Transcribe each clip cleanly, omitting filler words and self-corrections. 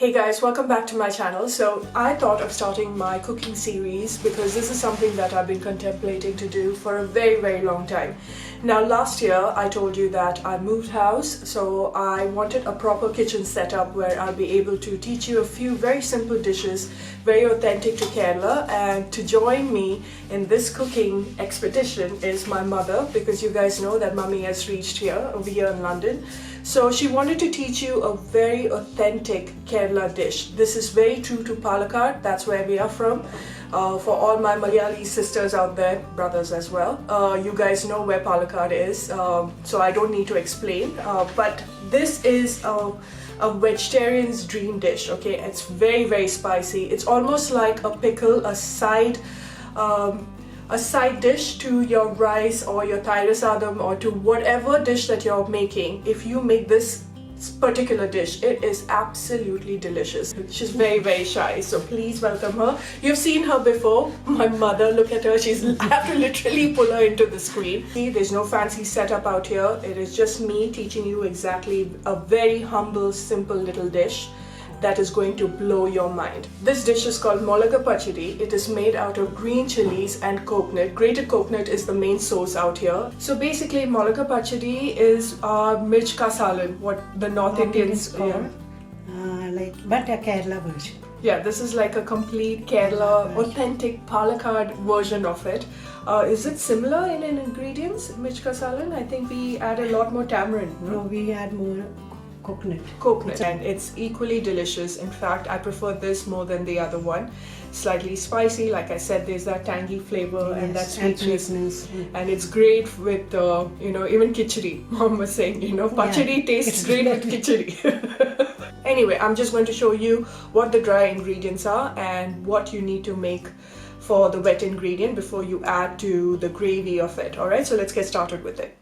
Hey guys, welcome back to my channel. So I thought of starting my cooking series because this is something that I've been contemplating to do for a very long time. Now last year I told you that I moved house, so I wanted a proper kitchen setup where I'll be able to teach you a few very simple dishes, very authentic to Kerala. And to join me in this cooking expedition is my mother, because you guys know that mummy has reached here over here in London. So she wanted to teach you a very authentic Kerala dish. This is very true to Palakkad, that's where we are from. For all my Malayali sisters out there, brothers as well, you guys know where Palakkad is, so I don't need to explain. But this is a vegetarian's dream dish, okay? It's very spicy. It's almost like a pickle, a side dish to your rice or your thai sadam or to whatever dish that you're making. If you make this particular dish, it is absolutely delicious. She's very shy, so please welcome her. You've seen her before, my mother. Look at her. I have to literally pull her into the screen. There's no fancy setup out here. It is just me teaching you exactly a very humble, simple little dish that is going to blow your mind. This dish is called Mulugu Pachadi. It is made out of green chilies and coconut. Grated coconut is the main sauce out here. So basically Mulugu Pachadi is mirch ka salan, what the North Indians call. But a Kerala version. Yeah, this is like a complete Kerala, authentic Palakkad version of it. Is it similar in ingredients, mirch ka salan? I think we add a lot more tamarind. No, we add more coconut, and it's equally delicious. In fact, I prefer this more than the other one. Slightly spicy, like I said, there's that tangy flavor, yes, and that sweetness, and it's great with even khichdi. Mom was saying, pachadi tastes great with khichdi. Anyway, I'm just going to show you what the dry ingredients are and what you need to make for the wet ingredient before you add to the gravy of it. Alright, so let's get started with it.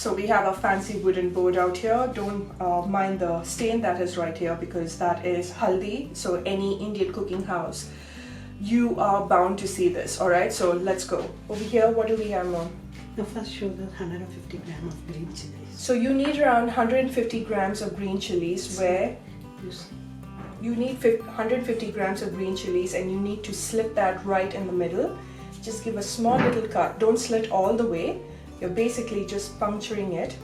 So we have a fancy wooden board out here. Don't mind the stain that is right here, because that is haldi. So any Indian cooking house, you are bound to see this. Alright, so let's go. Over here, what do we have, Mom? The first show the 150 grams of green chilies. So you need around 150 grams of green chilies, where you need 150 grams of green chilies, and you need to slit that right in the middle. Just give a small little cut. Don't slit all the way. You're basically just puncturing it.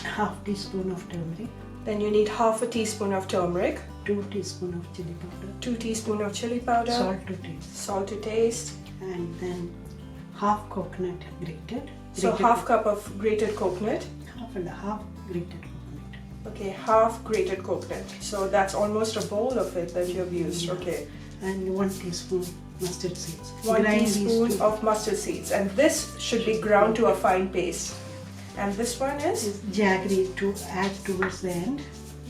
Half teaspoon of turmeric. Then you need half a teaspoon of turmeric. 2 teaspoons of chili powder. 2 teaspoons of chili powder. Salt to taste. Salt to taste. And then half coconut grated. So half cup of grated coconut. Half and a half grated coconut. Okay, half grated coconut. So that's almost a bowl of it that you have used. Yeah. Okay. And 1 teaspoon mustard seeds. 1 teaspoon of mustard seeds. And this should be ground to a fine paste. And this one is? Jaggery to add towards the end.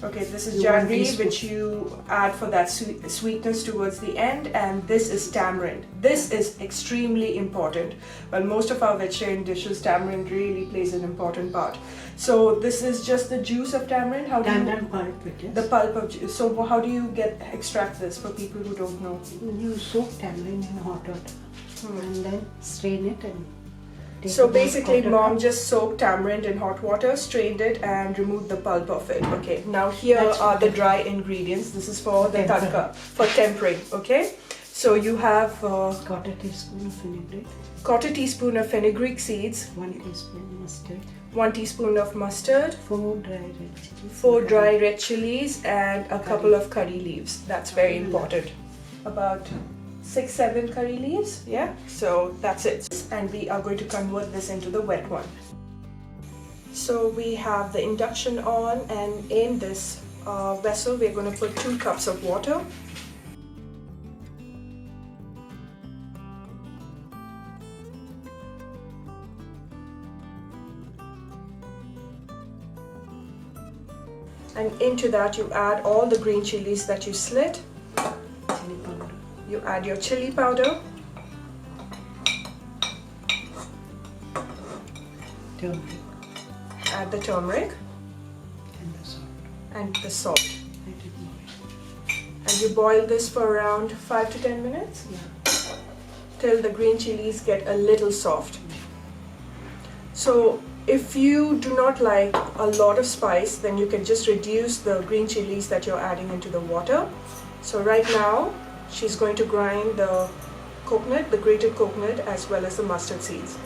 Okay, this is jaggery, which you add for that sweetness towards the end, and this is tamarind. This is extremely important. Well, most of our vegetarian dishes, tamarind really plays an important part. So this is just the juice of tamarind. How do you pulp it is. The pulp of juice. So how do you extract this for people who don't know? You soak tamarind in hot water and then strain it and. So basically Mom just soaked tamarind in hot water, strained it and removed the pulp of it. Okay, now here are the dry ingredients. This is for the tadka, for tempering. Okay, so you have quarter teaspoon of fenugreek. Quarter teaspoon of fenugreek seeds. 1 teaspoon mustard. 1 teaspoon of mustard. 4 dry red chilies. 4 dry red chilies and a couple of curry leaves. That's very important. About 6-7 curry leaves, yeah, so that's it. And we are going to convert this into the wet one. So we have the induction on, and in this vessel we're going to put 2 cups of water. And into that you add all the green chilies that you slit. You add your chili powder, turmeric, add the turmeric, and the salt. And the salt. And you boil this for around 5 to 10 minutes? Yeah. Till the green chilies get a little soft. So if you do not like a lot of spice, then you can just reduce the green chilies that you're adding into the water. So right now she's going to grind the coconut, the grated coconut, as well as the mustard seeds.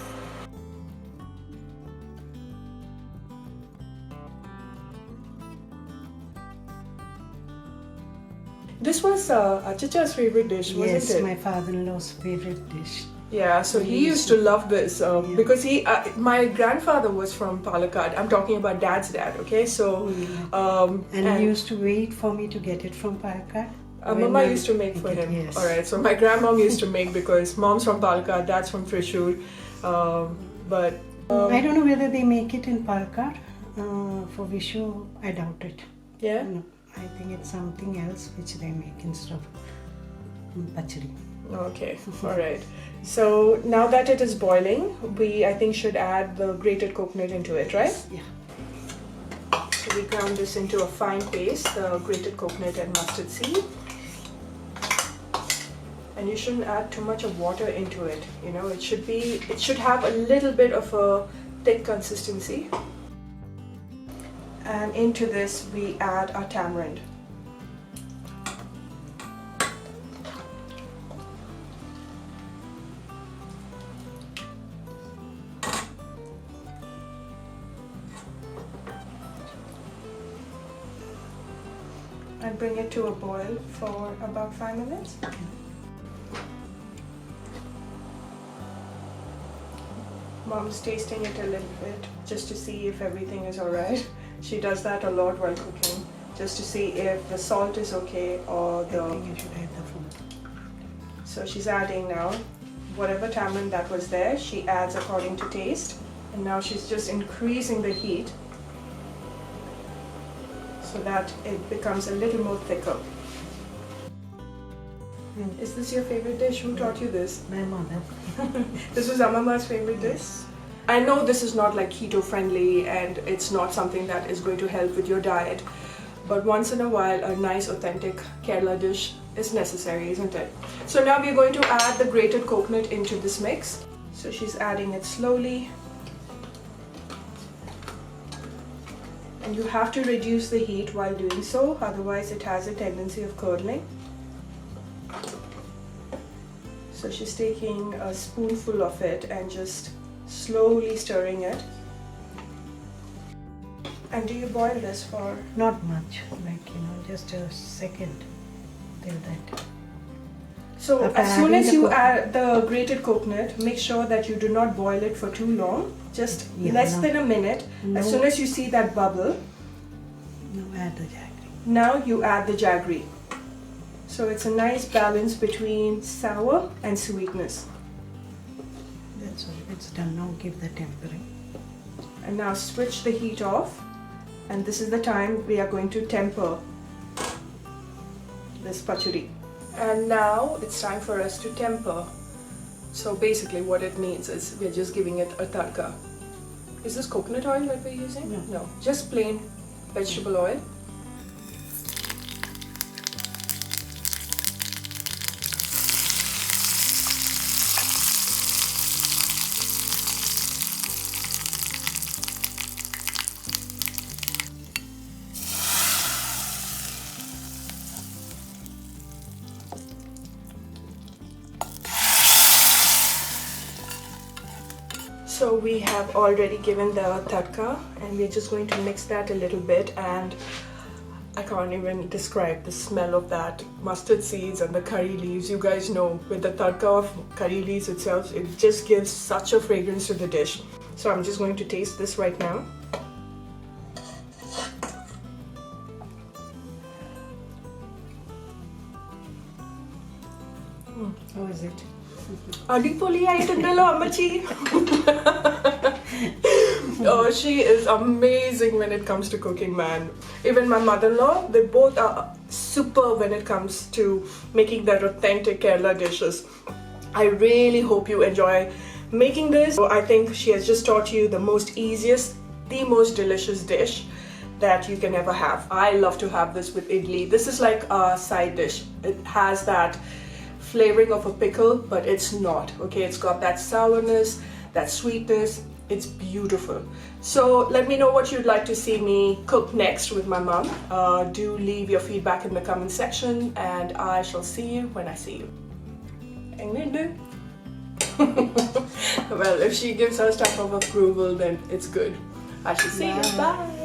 This was Achacha's favorite dish, wasn't it? Yes, my father-in-law's favorite dish. Yeah, so he used to love this because my grandfather was from Palakkad. I'm talking about Dad's dad, okay? So, and he used to wait for me to get it from Palakkad. Mama used to make for him. Yes. Alright, so my grandmom used to make because mom's from Palakkad, dad's from Thrissur. But I don't know whether they make it in Palakkad. For Vishu, I doubt it. yeah? No, I think it's something else which they make instead of pachadi. Okay, alright. So now that it is boiling, we I think should add the grated coconut into it, right? Yeah. So we ground this into a fine paste, the grated coconut and mustard seed. And you shouldn't add too much of water into it. You know, it should have a little bit of a thick consistency. And into this we add our tamarind. And bring it to a boil for about 5 minutes. Mom's tasting it a little bit just to see if everything is alright. She does that a lot while cooking, just to see if the salt is okay or the... I think you should add the food. So she's adding now whatever tamarind that was there, she adds according to taste. And now she's just increasing the heat so that it becomes a little more thicker. Is this your favorite dish? Who taught you this? My mother. This was Amama's favorite dish? I know this is not like keto friendly and it's not something that is going to help with your diet, but once in a while a nice authentic Kerala dish is necessary, isn't it? So now we're going to add the grated coconut into this mix. So she's adding it slowly. And you have to reduce the heat while doing so, otherwise it has a tendency of curdling. So she's taking a spoonful of it and just slowly stirring it. And do you boil this for? Not much, like just a second till that. So After as soon as adding you the add the grated coconut, make sure that you do not boil it for too long, just less than a minute. As soon as you see that bubble, now add the jaggery. now you add the jaggery. So it's a nice balance between sour and sweetness. That's all, it's done. Now give the tempering. And now switch the heat off, and this is the time we are going to temper this pachadi. And now it's time for us to temper. So basically what it means is we're just giving it a tadka. Is this coconut oil that we're using? No, just plain vegetable oil. So we have already given the tadka and we're just going to mix that a little bit, and I can't even describe the smell of that mustard seeds and the curry leaves. You guys know with the tadka of curry leaves itself, it just gives such a fragrance to the dish. So I'm just going to taste this right now. How is it? Adipoli aitundallo Ammachi. Oh, she is amazing when it comes to cooking, man. Even my mother-in-law, they both are super when it comes to making their authentic Kerala dishes. I really hope you enjoy making this. So I think she has just taught you the most easiest, the most delicious dish that you can ever have. I love to have this with idli. This is like a side dish. It has that flavoring of a pickle, but it's not, okay? It's got that sourness, that sweetness. It's beautiful. So let me know what you'd like to see me cook next with my mum. Do leave your feedback in the comment section, and I shall see you when I see you. Well, if she gives her stamp of approval, then it's good. I shall see you. Bye.